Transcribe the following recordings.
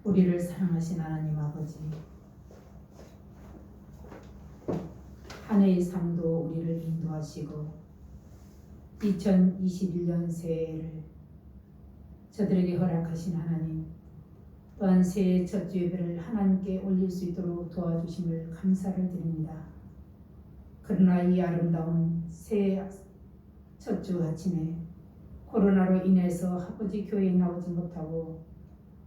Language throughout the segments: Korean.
우리를 사랑하신 하나님 아버지, 한 해의 삶도 우리를 인도하시고 2021년 새해를 저들에게 허락하신 하나님, 또한 새해 첫 주 예배를 하나님께 올릴 수 있도록 도와주심을 감사를 드립니다. 그러나 이 아름다운 새해 첫 주 아침에 코로나로 인해서 아버지 교회에 나오지 못하고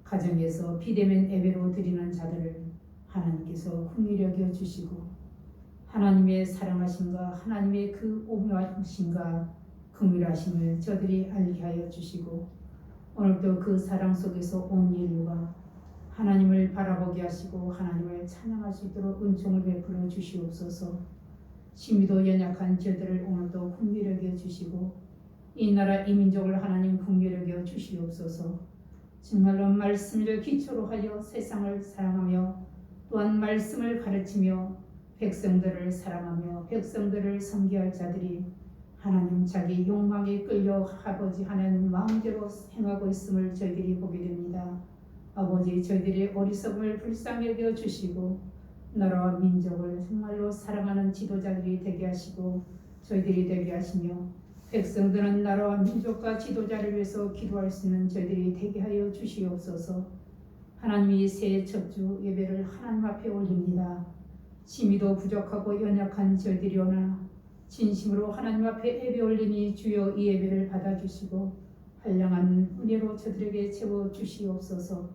가정에서 비대면 예배로 드리는 자들을 하나님께서 긍휼히 여겨 주시고 하나님의 사랑하심과 하나님의 그 오묘하심과 긍휼하심을 저들이 알게 하여 주시고 오늘도 그 사랑 속에서 온 인류가 하나님을 바라보게 하시고 하나님을 찬양할 수 있도록 은총을 베풀어 주시옵소서. 심히도 연약한 저들을 오늘도 긍휼히 여겨 주시고 이 나라 이 민족을 하나님 긍휼히 여겨 주시옵소서. 정말로 말씀을 기초로 하여 세상을 사랑하며 또한 말씀을 가르치며 백성들을 사랑하며 백성들을 섬기할 자들이 하나님 자기 욕망에 끌려 아버지 하나님 마음대로 행하고 있음을 저희들이 보게 됩니다. 아버지 저희들의 어리석음을 불쌍히 여겨 주시고 나라와 민족을 정말로 사랑하는 지도자들이 되게 하시고 저희들이 되게 하시며 백성들은 나라와 민족과 지도자를 위해서 기도할 수 있는 저희들이 되게 하여 주시옵소서. 하나님이 새해 첫 주 예배를 하나님 앞에 올립니다. 심히도 부족하고 연약한 저희들이오나 진심으로 하나님 앞에 예배 올리니 주여 이 예배를 받아주시고 한량한 은혜로 저들에게 채워주시옵소서.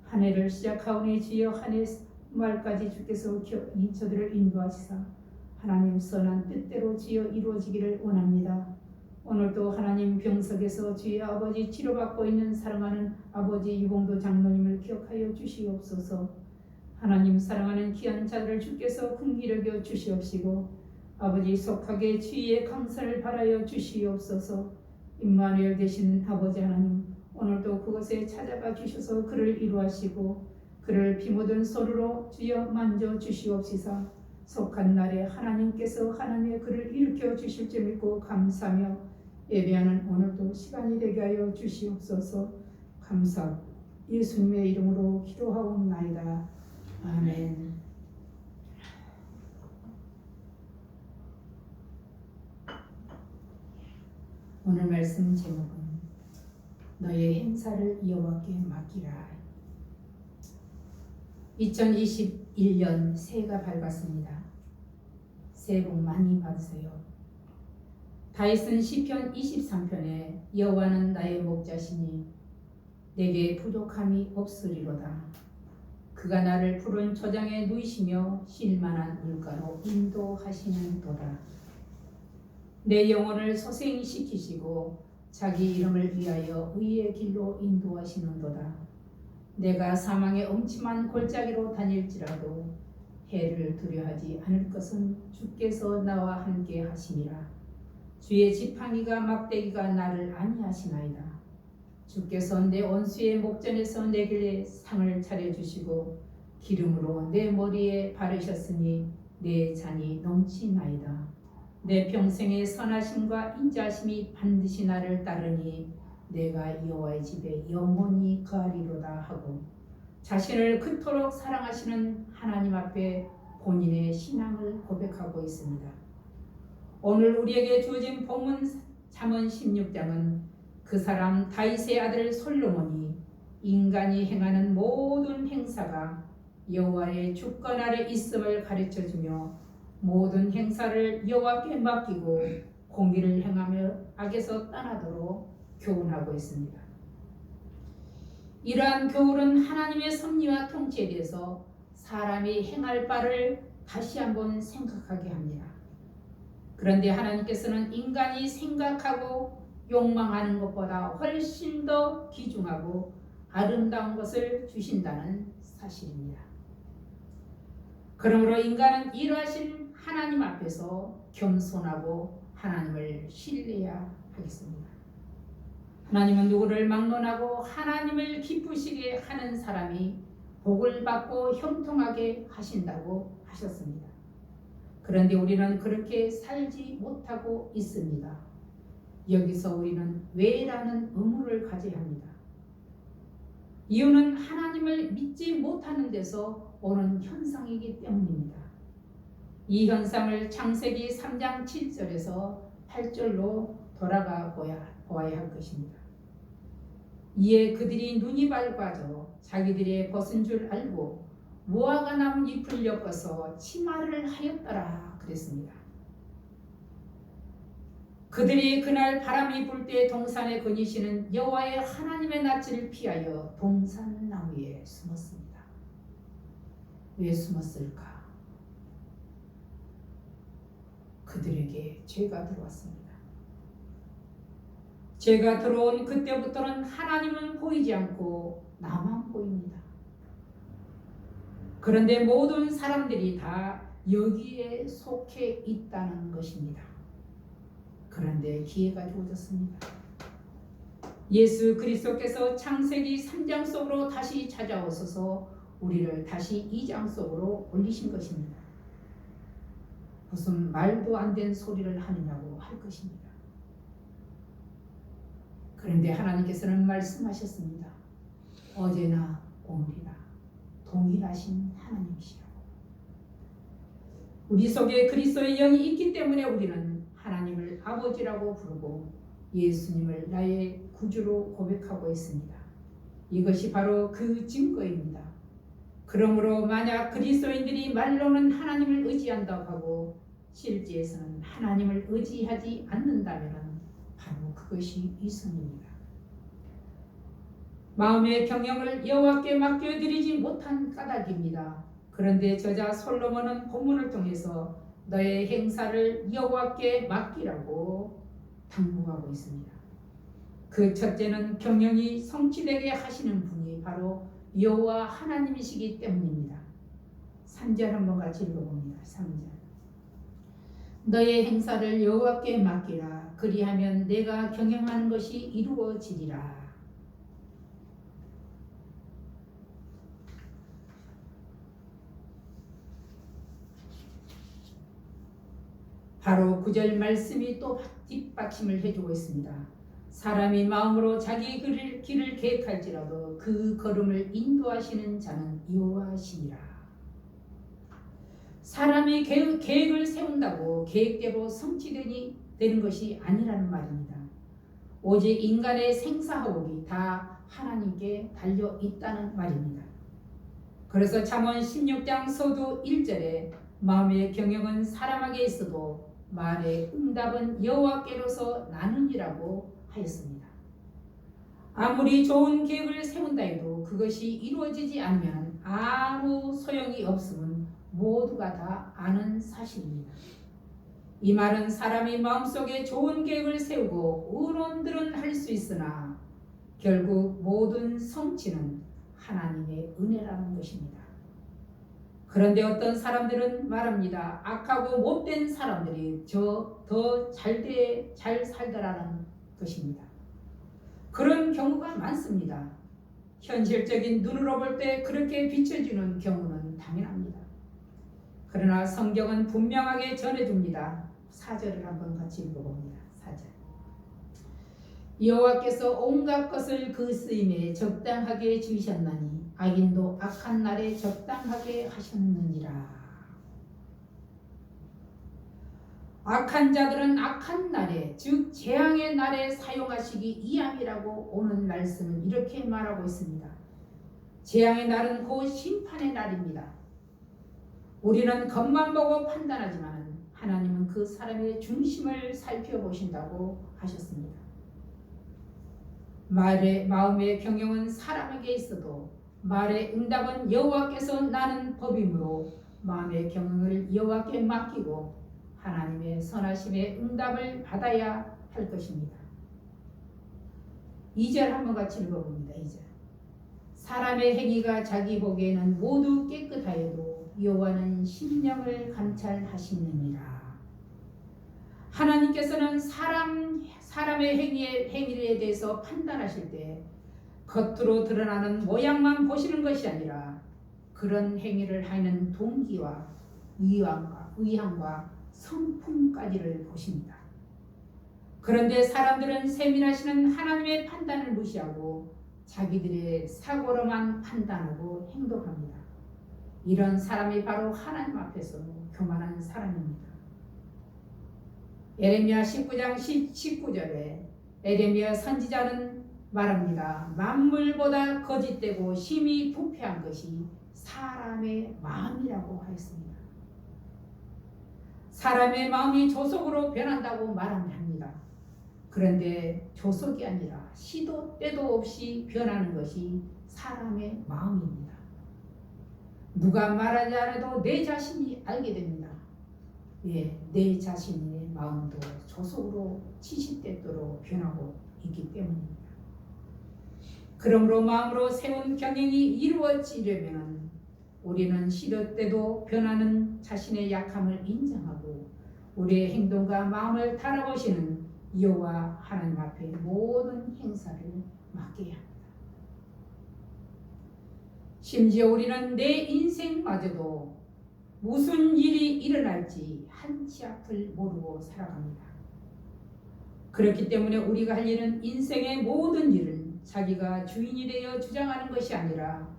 한 해를 시작하오니 주여 한 해 말까지 주께서 저들을 인도하시사 하나님 선한 뜻대로 주여 이루어지기를 원합니다. 오늘도 하나님 병석에서 주의 아버지 치료받고 있는 사랑하는 아버지 유봉도 장로님을 기억하여 주시옵소서. 하나님 사랑하는 귀한 자들을 주께서 긍휼히 여겨 주시옵시고 아버지 속하게 주의 강선을 바라여 주시옵소서. 임마누엘 되신 아버지 하나님 오늘도 그곳에 찾아가 주셔서 그를 이루하시고 그를 피 묻은 손으로 주여 만져 주시옵시사. 속한 날에 하나님께서 하나님의 그를 일으켜 주실 줄 믿고 감사하며 예배하는 오늘도 시간이 되게 하여 주시옵소서. 감사 예수님의 이름으로 기도하옵나이다. 아멘. 오늘 말씀 제목은 너의 행사를 여호와께 맡기라. 2021년 새해가 밝았습니다. 새해 복 많이 받으세요. 다윗은 시편 23편에 여호와는 나의 목자시니 내게 부족함이 없으리로다. 그가 나를 푸른 초장에 누이시며 쉴만한 물가로 인도하시는도다. 내 영혼을 소생시키시고 자기 이름을 위하여 의의 길로 인도하시는도다. 내가 사망의 엄침한 골짜기로 다닐지라도 해를 두려워하지 않을 것은 주께서 나와 함께 하심이라. 주의 지팡이가 막대기가 나를 안위하시나이다. 주께서 내 원수의 목전에서 내게 상을 차려주시고 기름으로 내 머리에 바르셨으니 내 잔이 넘치나이다. 내 평생의 선하심과 인자하심이 반드시 나를 따르니 내가 여호와의 집에 영원히 거하리로다 하고 자신을 그토록 사랑하시는 하나님 앞에 본인의 신앙을 고백하고 있습니다. 오늘 우리에게 주어진 본문 잠언 16장은 그 사람 다윗의 아들 솔로몬이 인간이 행하는 모든 행사가 여호와의 주권 아래 있음을 가르쳐주며 모든 행사를 여호와께 맡기고 공의를 행하며 악에서 떠나도록 교훈하고 있습니다. 이러한 교훈은 하나님의 섭리와 통치에 대해서 사람이 행할 바를 다시 한번 생각하게 합니다. 그런데 하나님께서는 인간이 생각하고 욕망하는 것보다 훨씬 더 귀중하고 아름다운 것을 주신다는 사실입니다. 그러므로 인간은 일하신 하나님 앞에서 겸손하고 하나님을 신뢰해야 하겠습니다. 하나님은 누구를 막론하고 하나님을 기쁘시게 하는 사람이 복을 받고 형통하게 하신다고 하셨습니다. 그런데 우리는 그렇게 살지 못하고 있습니다. 여기서 우리는 왜라는 의문을 가져야 합니다. 이유는 하나님을 믿지 못하는 데서 오는 현상이기 때문입니다. 이 현상을 창세기 3장 7절에서 8절로 돌아가 보아야 할 것입니다. 이에 그들이 눈이 밝아져 자기들의 벗은 줄 알고 무화과 나무 잎을 엮어서 치마를 하였더라 그랬습니다. 그들이 그날 바람이 불 때 동산에 거니시는 여호와의 하나님의 낯을 피하여 동산나무에 숨었습니다. 왜 숨었을까? 그들에게 죄가 들어왔습니다. 죄가 들어온 그때부터는 하나님은 보이지 않고 나만 보입니다. 그런데 모든 사람들이 다 여기에 속해 있다는 것입니다. 그런데 기회가 주어졌습니다. 예수 그리스도께서 창세기 3장 속으로 다시 찾아오셔서 우리를 다시 2장 속으로 올리신 것입니다. 무슨 말도 안 된 소리를 하느냐고 할 것입니다. 그런데 하나님께서는 말씀하셨습니다. 어제나 오늘이나 동일하신 하나님이시라고. 우리 속에 그리스도의 영이 있기 때문에 우리는 하나님을 아버지라고 부르고 예수님을 나의 구주로 고백하고 있습니다. 이것이 바로 그 증거입니다. 그러므로 만약 그리스도인들이 말로는 하나님을 의지한다고 하고 실제에서는 하나님을 의지하지 않는다면 바로 그것이 이성입니다. 마음의 경영을 여호와께 맡겨드리지 못한 까닭입니다. 그런데 저자 솔로몬은 본문을 통해서 너의 행사를 여호와께 맡기라고 당부하고 있습니다. 그 첫째는 경영이 성취되게 하시는 분이 바로 여호와 하나님이시기 때문입니다. 3절 한번 같이 읽어봅니다. 3절. 너의 행사를 여호와께 맡기라. 그리하면 내가 경영하는 것이 이루어지리라. 바로 9절 말씀이 또 뒷받침을 해주고 있습니다. 사람이 마음으로 자기 길을 계획할지라도 그 걸음을 인도하시는 자는 여호와시니라. 사람이 계획을 세운다고 계획대로 성취되는 것이 아니라는 말입니다. 오직 인간의 생사화복이 다 하나님께 달려 있다는 말입니다. 그래서 잠언 16장 서두 1절에 마음의 경영은 사람에게 있어도 말의 응답은 여호와께로서 나느니라고 하였습니다. 아무리 좋은 계획을 세운다 해도 그것이 이루어지지 않으면 아무 소용이 없음은 모두가 다 아는 사실입니다. 이 말은 사람이 마음속에 좋은 계획을 세우고 의논들은 할 수 있으나 결국 모든 성취는 하나님의 은혜라는 것입니다. 그런데 어떤 사람들은 말합니다. 악하고 못된 사람들이 더 잘 살더라는 것입니다. 그런 경우가 많습니다. 현실적인 눈으로 볼 때 그렇게 비춰지는 경우는 당연합니다. 그러나 성경은 분명하게 전해줍니다. 4절을 한번 같이 읽어봅니다. 4절. 여호와께서 온갖 것을 그 쓰임에 적당하게 지으셨나니 악인도 악한 날에 적당하게 하셨느니라. 악한 자들은 악한 날에, 즉 재앙의 날에 사용하시기 이함이라고 오는 말씀은 이렇게 말하고 있습니다. 재앙의 날은 곧 심판의 날입니다. 우리는 겉만 보고 판단하지만 하나님은 그 사람의 중심을 살펴보신다고 하셨습니다. 마음의 경영은 사람에게 있어도 말의 응답은 여호와께서 나는 법이므로 마음의 경영을 여호와께 맡기고 하나님의 선하심의 응답을 받아야 할 것입니다. 2절 한번 같이 읽어봅니다. 2절. 사람의 행위가 자기 보기에는 모두 깨끗하여도 여호와는 심령을 감찰하시느니라. 하나님께서는 사람의 행위에 대해서 판단하실 때 겉으로 드러나는 모양만 보시는 것이 아니라 그런 행위를 하는 동기와 의향과 성품까지를 보십니다. 그런데 사람들은 세민하시는 하나님의 판단을 무시하고 자기들의 사고로만 판단하고 행동합니다. 이런 사람이 바로 하나님 앞에서 교만한 사람입니다. 예레미야 19장 19절에 예레미야 선지자는 말합니다. 만물보다 거짓되고 심히 부패한 것이 사람의 마음이라고 하였습니다. 사람의 마음이 조속으로 변한다고 말합니다. 그런데 조속이 아니라 시도 때도 없이 변하는 것이 사람의 마음입니다. 누가 말하지 않아도 내 자신이 알게 됩니다. 내 자신의 마음도 조속으로 치시때도록 변하고 있기 때문입니다. 그러므로 마음으로 세운 경영이 이루어지려면 우리는 시도 때도 변하는 자신의 약함을 인정하고 우리의 행동과 마음을 달아보시는 여호와 하나님 앞에 모든 행사를 맡겨야 합니다. 심지어 우리는 내 인생마저도 무슨 일이 일어날지 한치 앞을 모르고 살아갑니다. 그렇기 때문에 우리가 할 일은 인생의 모든 일은 자기가 주인이 되어 주장하는 것이 아니라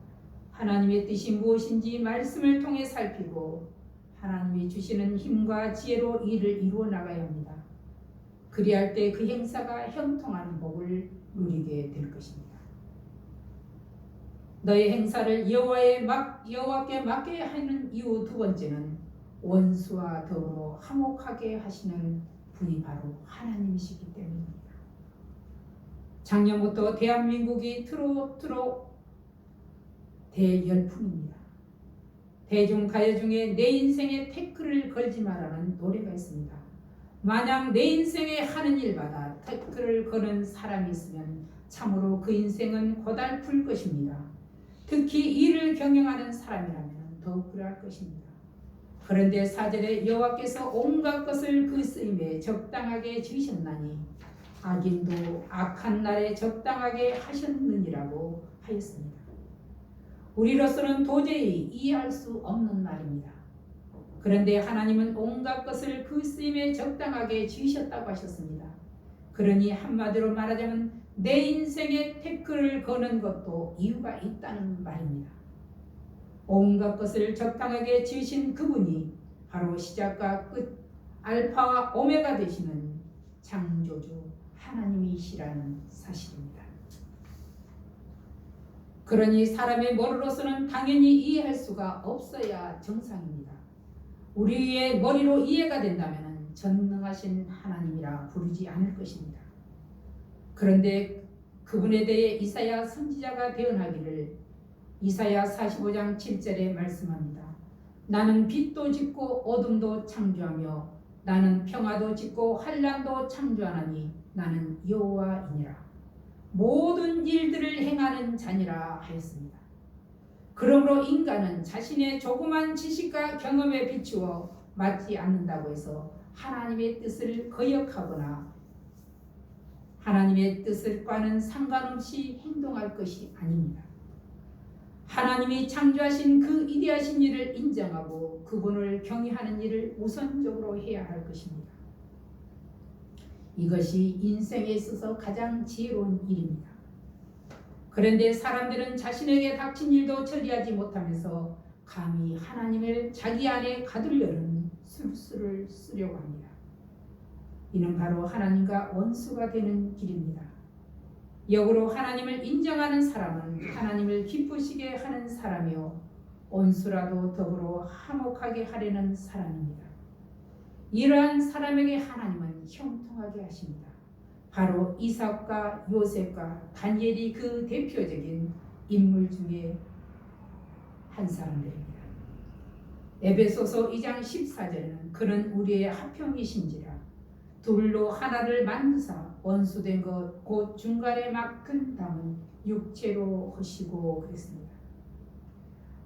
하나님의 뜻이 무엇인지 말씀을 통해 살피고 하나님이 주시는 힘과 지혜로 일을 이루어 나가야 합니다. 그리할 때 그 행사가 형통하는 복을 누리게 될 것입니다. 너의 행사를 여호와께 맡겨야 하는 이유 두 번째는 원수와 더불어 화목하게 하시는 분이 바로 하나님이시기 때문입니다. 작년부터 대한민국이 트로트로 대열풍입니다. 대중가요 중에 내 인생에 태클을 걸지 마라는 노래가 있습니다. 만약 내 인생에 하는 일마다 태클을 거는 사람이 있으면 참으로 그 인생은 고달플 것입니다. 특히 일을 경영하는 사람이라면 더욱 그럴 것입니다. 그런데 4절에 여호와께서 온갖 것을 그 쓰임에 적당하게 지으셨나니 악인도 악한 날에 적당하게 하셨느니라고 하였습니다. 우리로서는 도저히 이해할 수 없는 말입니다. 그런데 하나님은 온갖 것을 그 쓰임에 적당하게 지으셨다고 하셨습니다. 그러니 한마디로 말하자면 내 인생에 태클을 거는 것도 이유가 있다는 말입니다. 온갖 것을 적당하게 지으신 그분이 바로 시작과 끝 알파와 오메가 되시는 창조주 하나님이시라는 사실입니다. 그러니 사람의 머리로서는 당연히 이해할 수가 없어야 정상입니다. 우리의 머리로 이해가 된다면 전능하신 하나님이라 부르지 않을 것입니다. 그런데 그분에 대해 이사야 선지자가 대언하기를 이사야 45장 7절에 말씀합니다. 나는 빛도 짓고 어둠도 창조하며 나는 평화도 짓고 환난도 창조하나니 나는 여호와이니라. 모든 일들을 행하는 자니라 하였습니다. 그러므로 인간은 자신의 조그만 지식과 경험에 비추어 맞지 않는다고 해서 하나님의 뜻을 거역하거나 하나님의 뜻과는 상관없이 행동할 것이 아닙니다. 하나님이 창조하신 그 이대하신 일을 인정하고 그분을 경외하는 일을 우선적으로 해야 할 것입니다. 이것이 인생에 있어서 가장 지혜로운 일입니다. 그런데 사람들은 자신에게 닥친 일도 처리하지 못하면서 감히 하나님을 자기 안에 가두려는 술수를 쓰려고 합니다. 이는 바로 하나님과 원수가 되는 길입니다. 역으로 하나님을 인정하는 사람은 하나님을 기쁘시게 하는 사람이요 원수라도 더불어 화목하게 하려는 사람입니다. 이러한 사람에게 하나님은 형통하게 하십니다. 바로 이삭과 요셉과 다니엘이 그 대표적인 인물 중에 한 사람들입니다. 에베소서 2장 14절에는 그는 우리의 합형이신지라 둘로 하나를 만드사 원수된 것 곧 중간에 막힌 담은 육체로 하시고 그랬습니다.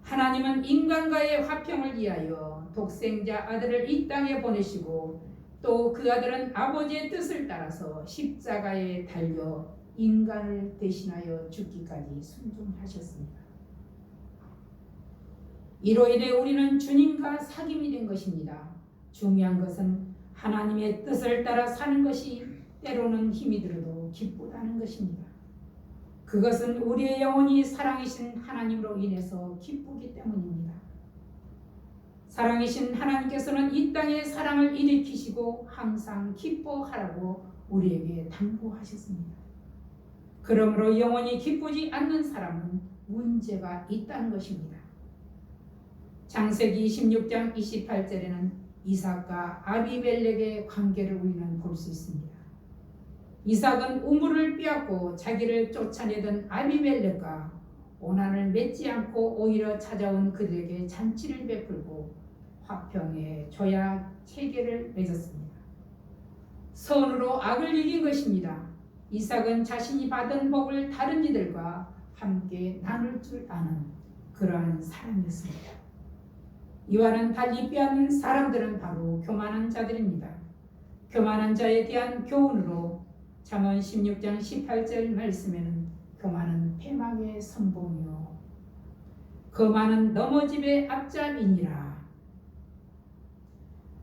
하나님은 인간과의 화평을 위하여 독생자 아들을 이 땅에 보내시고 또 그 아들은 아버지의 뜻을 따라서 십자가에 달려 인간을 대신하여 죽기까지 순종하셨습니다. 이로 인해 우리는 주님과 사귐이 된 것입니다. 중요한 것은 하나님의 뜻을 따라 사는 것이 때로는 힘이 들어도 기쁘다는 것입니다. 그것은 우리의 영혼이 사랑이신 하나님으로 인해서 기쁘기 때문입니다. 사랑이신 하나님께서는 이 땅에 사랑을 일으키시고 항상 기뻐하라고 우리에게 당부하셨습니다. 그러므로 영원히 기쁘지 않는 사람은 문제가 있다는 것입니다. 창세기 26장 28절에는 이삭과 아비멜렉의 관계를 우리는 볼 수 있습니다. 이삭은 우물을 빼앗고 자기를 쫓아내던 아비멜렉과 오난을 맺지 않고 오히려 찾아온 그들에게 잔치를 베풀고 화평의 조약 체계를 맺었습니다. 선으로 악을 이긴 것입니다. 이삭은 자신이 받은 복을 다른 이들과 함께 나눌 줄 아는 그러한 사람이었습니다. 이와는 달리 빼앗는 사람들은 바로 교만한 자들입니다. 교만한 자에 대한 교훈으로 잠언 16장 18절 말씀에는 교만은 패망의 선봉이요 거만은 넘어짐의 앞잡이니라.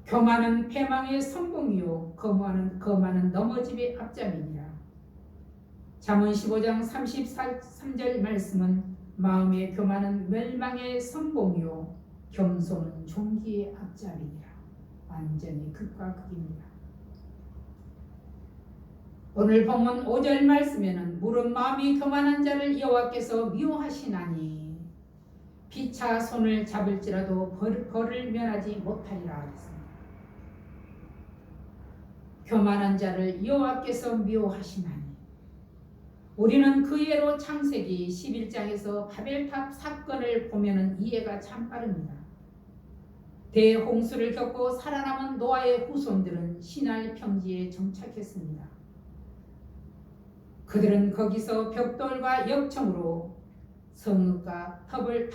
교만은 패망의 선봉이요 거만은 넘어짐의 앞잡이니라. 잠언 15장 33절 말씀은 마음의 교만은 멸망의 선봉이요 겸손은 종기의 앞잡이니라. 완전히 극과 극입니다. 오늘 본문 5절 말씀에는 무릇 마음이 교만한 자를 여호와께서 미워하시나니 피차 손을 잡을지라도 벌을 면하지 못하리라 했습니다. 교만한 자를 여호와께서 미워하시나니, 우리는 그 예로 창세기 11장에서 바벨탑 사건을 보면 이해가 참 빠릅니다. 대홍수를 겪고 살아남은 노아의 후손들은 시날 평지에 정착했습니다. 그들은 거기서 벽돌과 역청으로 성읍과 탑을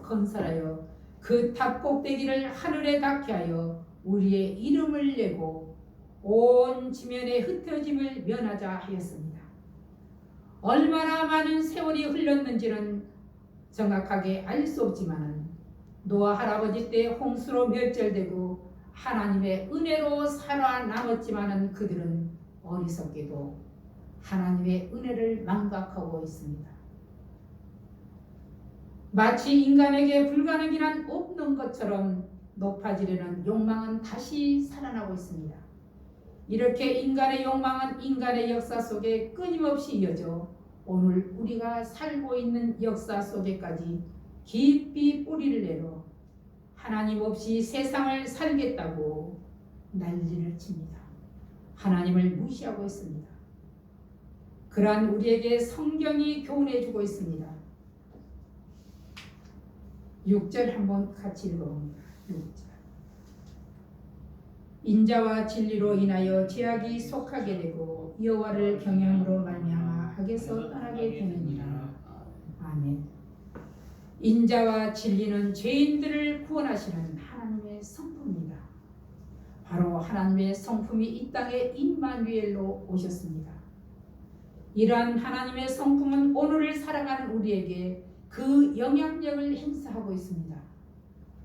건설하여 그 탑 꼭대기를 하늘에 닿게 하여 우리의 이름을 내고 온 지면의 흩어짐을 면하자 하였습니다. 얼마나 많은 세월이 흘렀는지는 정확하게 알 수 없지만 노아 할아버지 때 홍수로 멸절되고 하나님의 은혜로 살아남았지만 그들은 어리석게도 하나님의 은혜를 망각하고 있습니다. 마치 인간에게 불가능이란 없는 것처럼 높아지려는 욕망은 다시 살아나고 있습니다. 이렇게 인간의 욕망은 인간의 역사 속에 끊임없이 이어져 오늘 우리가 살고 있는 역사 속에까지 깊이 뿌리를 내려 하나님 없이 세상을 살겠다고 난리를 칩니다. 하나님을 무시하고 있습니다. 그러한 우리에게 성경이 교훈해주고 있습니다. 6절 한번 같이 읽어봅니다. 6절. 인자와 진리로 인하여 죄악이 속하게 되고 여호와를 경외함으로 말미암아 악에서 떠나게 되느니라. 아멘. 인자와 진리는 죄인들을 구원하시는 하나님의 성품입니다. 바로 하나님의 성품이 이 땅에 임마누엘로 오셨습니다. 이러한 하나님의 성품은 오늘을 살아가는 우리에게 그 영향력을 행사하고 있습니다.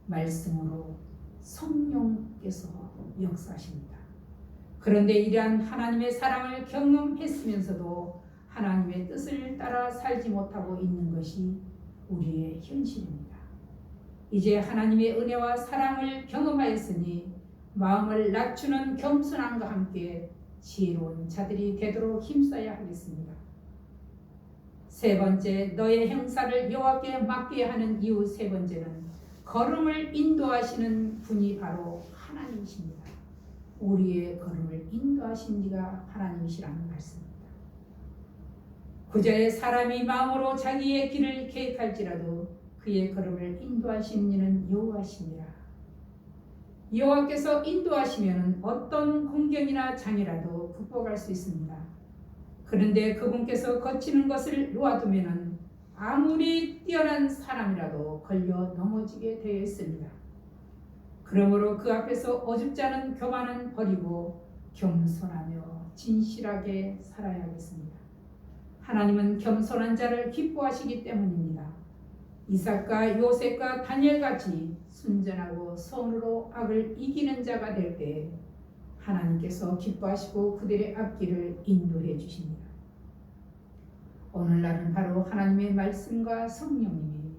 말씀으로 성령께서 역사하십니다. 그런데 이러한 하나님의 사랑을 경험했으면서도 하나님의 뜻을 따라 살지 못하고 있는 것이 우리의 현실입니다. 이제 하나님의 은혜와 사랑을 경험하였으니 마음을 낮추는 겸손함과 함께 지혜로운 자들이 되도록 힘써야 하겠습니다. 세 번째, 너의 행사를 여호와께 맡게 하는 이유 세 번째는 걸음을 인도하시는 분이 바로 하나님이십니다. 우리의 걸음을 인도하신 이가 하나님이시라는 말씀입니다. 9절에 사람이 마음으로 자기의 길을 계획할지라도 그의 걸음을 인도하신 이는 여호와시니라. 여호와께서 인도하시면 어떤 공경이나 장애라도 극복할 수 있습니다. 그런데 그분께서 거치는 것을 놓아두면 아무리 뛰어난 사람이라도 걸려 넘어지게 되어 있습니다. 그러므로 그 앞에서 어줍잖은 교만은 버리고 겸손하며 진실하게 살아야겠습니다. 하나님은 겸손한 자를 기뻐하시기 때문입니다. 이삭과 요셉과 다니엘같이 순전하고 선으로 악을 이기는 자가 될 때 하나님께서 기뻐하시고 그들의 앞길을 인도해 주십니다. 오늘날은 바로 하나님의 말씀과 성령님이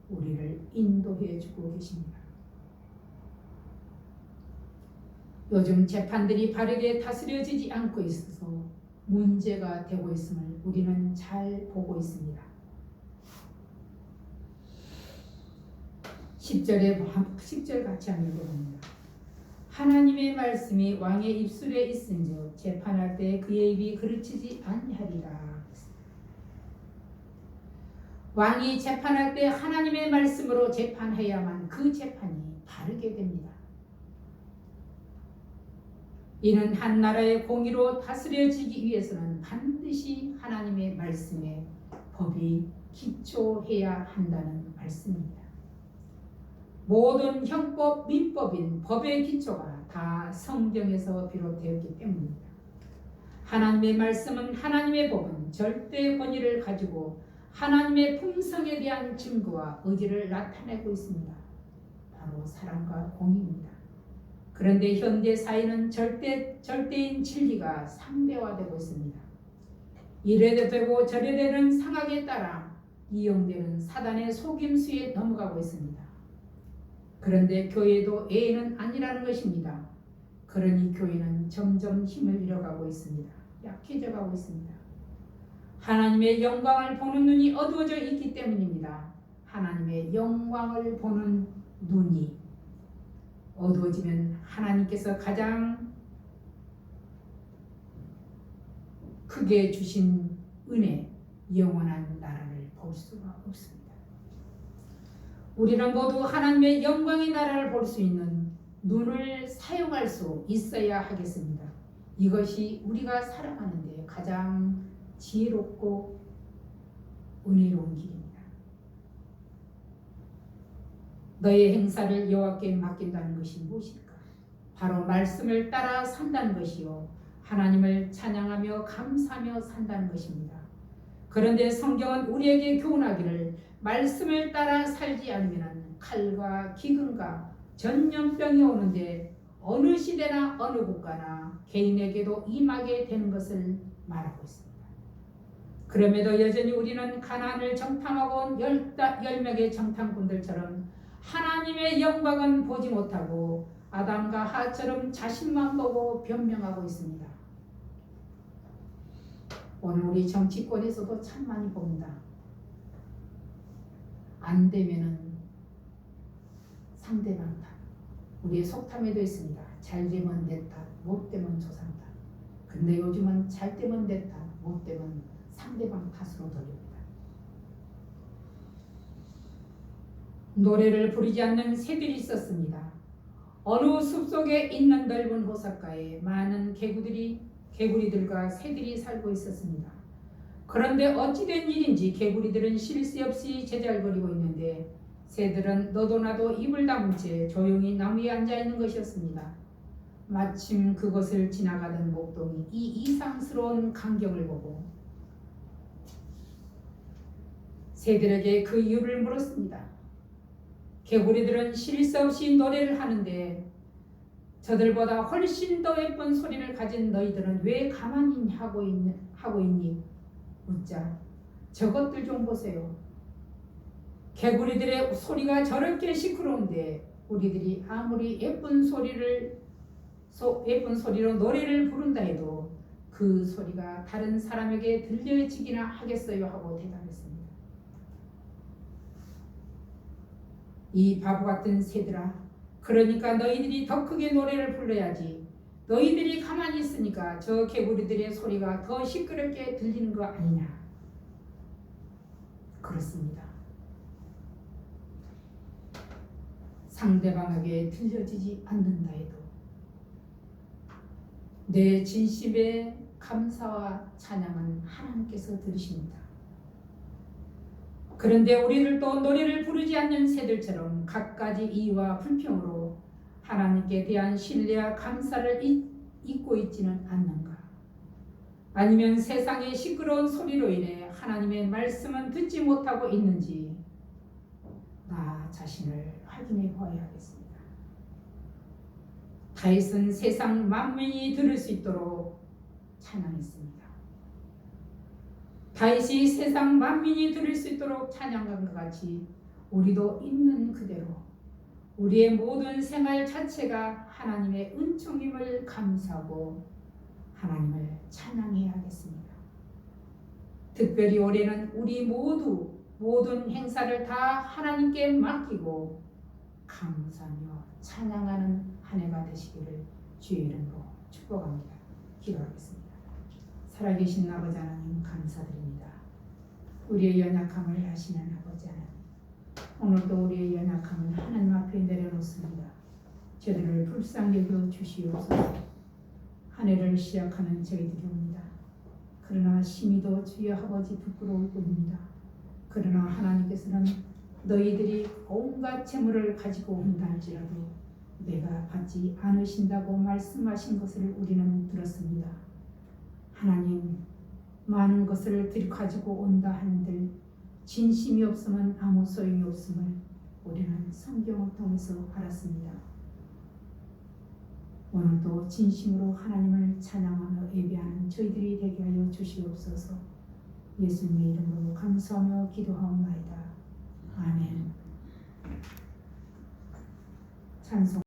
우리를 인도해 주고 계십니다. 요즘 재판들이 바르게 다스려지지 않고 있어서 문제가 되고 있음을 우리는 잘 보고 있습니다. 10절 같이 한번 읽어봅니다. 하나님의 말씀이 왕의 입술에 있은즉 재판할 때 그의 입이 그르치지 아니하리라. 왕이 재판할 때 하나님의 말씀으로 재판해야만 그 재판이 바르게 됩니다. 이는 한 나라의 공의로 다스려지기 위해서는 반드시 하나님의 말씀에 법이 기초해야 한다는 말씀입니다. 모든 형법, 민법인 법의 기초가 다 성경에서 비롯되었기 때문입니다. 하나님의 말씀은 하나님의 법은 절대 권위를 가지고 하나님의 품성에 대한 증거와 의지를 나타내고 있습니다. 바로 사랑과 공의입니다. 그런데 현대 사회는 절대인 진리가 상대화되고 있습니다. 이래도 되고 저래도 되는 상학에 따라 이용되는 사단의 속임수에 넘어가고 있습니다. 그런데 교회도 예외는 아니라는 것입니다. 그러니 교회는 점점 힘을 잃어가고 있습니다. 약해져 가고 있습니다. 하나님의 영광을 보는 눈이 어두워져 있기 때문입니다. 하나님의 영광을 보는 눈이 어두워지면 하나님께서 가장 크게 주신 은혜, 영원한 나라를 볼 수가 없습니다. 우리는 모두 하나님의 영광의 나라를 볼 수 있는 눈을 사용할 수 있어야 하겠습니다. 이것이 우리가 살아가는 데 가장 지혜롭고 은혜로운 길입니다. 너의 행사를 여호와께 맡긴다는 것이 무엇일까? 바로 말씀을 따라 산다는 것이요 하나님을 찬양하며 감사하며 산다는 것입니다. 그런데 성경은 우리에게 교훈하기를 말씀을 따라 살지 않으면 칼과 기근과 전염병이 오는데 어느 시대나 어느 국가나 개인에게도 임하게 되는 것을 말하고 있습니다. 그럼에도 여전히 우리는 가나안을 정탐하고 온 10명의 정탐꾼들처럼 하나님의 영광은 보지 못하고 아담과 하와처럼 자신만 보고 변명하고 있습니다. 오늘 우리 정치권에서도 참 많이 봅니다. 안 되면은 상대방 탓. 우리의 속담에도 있습니다. 잘 되면 내 탓, 못 되면 조상 탓. 근데 요즘은 잘 되면 내 탓, 못 되면 상대방 탓으로 돌립니다. 노래를 부르지 않는 새들이 있었습니다. 어느 숲속에 있는 넓은 호숫가에 많은 개구리들과 새들이 살고 있었습니다. 그런데 어찌된 일인지 개구리들은 쉴 새 없이 제잘거리고 있는데 새들은 너도 나도 입을 다문 채 조용히 나무 위에 앉아 있는 것이었습니다. 마침 그것을 지나가던 목동이 이 이상스러운 광경을 보고 새들에게 그 이유를 물었습니다. 개구리들은 쉴 새 없이 노래를 하는데 저들보다 훨씬 더 예쁜 소리를 가진 너희들은 왜 가만히 하고 있니? 묻자 저것들 좀 보세요. 개구리들의 소리가 저렇게 시끄러운데 우리들이 아무리 예쁜 소리로 노래를 부른다 해도 그 소리가 다른 사람에게 들려지기나 하겠어요 하고 대답했습니다. 이 바보 같은 새들아, 그러니까 너희들이 더 크게 노래를 불러야지. 너희들이 가만히 있으니까 저 개구리들의 소리가 더 시끄럽게 들리는 거 아니냐. 그렇습니다. 상대방에게 들려지지 않는다 해도 내 진심의 감사와 찬양은 하나님께서 들으십니다. 그런데 우리를 또 노래를 부르지 않는 새들처럼 갖가지 이유와 불평으로 하나님께 대한 신뢰와 감사를 잊고 있지는 않는가? 아니면 세상의 시끄러운 소리로 인해 하나님의 말씀은 듣지 못하고 있는지 나 자신을 확인해 보아야 하겠습니다. 다윗은 세상 만민이 들을 수 있도록 찬양했습니다. 다윗이 세상 만민이 들을 수 있도록 찬양한 것 같이 우리도 있는 그대로 우리의 모든 생활 자체가 하나님의 은총임을 감사하고 하나님을 찬양해야겠습니다. 특별히 올해는 우리 모두 모든 행사를 다 하나님께 맡기고 감사하며 찬양하는 한 해가 되시기를 주의 이름으로 축복합니다. 기도하겠습니다. 살아계신 아버지 하나님 감사드립니다. 우리의 연약함을 아시는 아버지 하나님, 오늘도 우리의 연약함은 하나님 앞에 내려놓습니다. 저들을 불쌍히 여겨 주시옵소서. 한 해를 시작하는 저희들이옵니다. 그러나 심히도 주여 아버지 부끄러울 뿐입니다. 그러나 하나님께서는 너희들이 온갖 재물을 가지고 온다 할지라도 내가 받지 않으신다고 말씀하신 것을 우리는 들었습니다. 하나님, 많은 것을 가지고 온다 한들 진심이 없으면 아무 소용이 없음을 우리는 성경을 통해서 알았습니다. 오늘도 진심으로 하나님을 찬양하며 예배하는 저희들이 되게 하여 주시옵소서. 예수님의 이름으로 감사하며 기도하옵나이다. 아멘. 찬송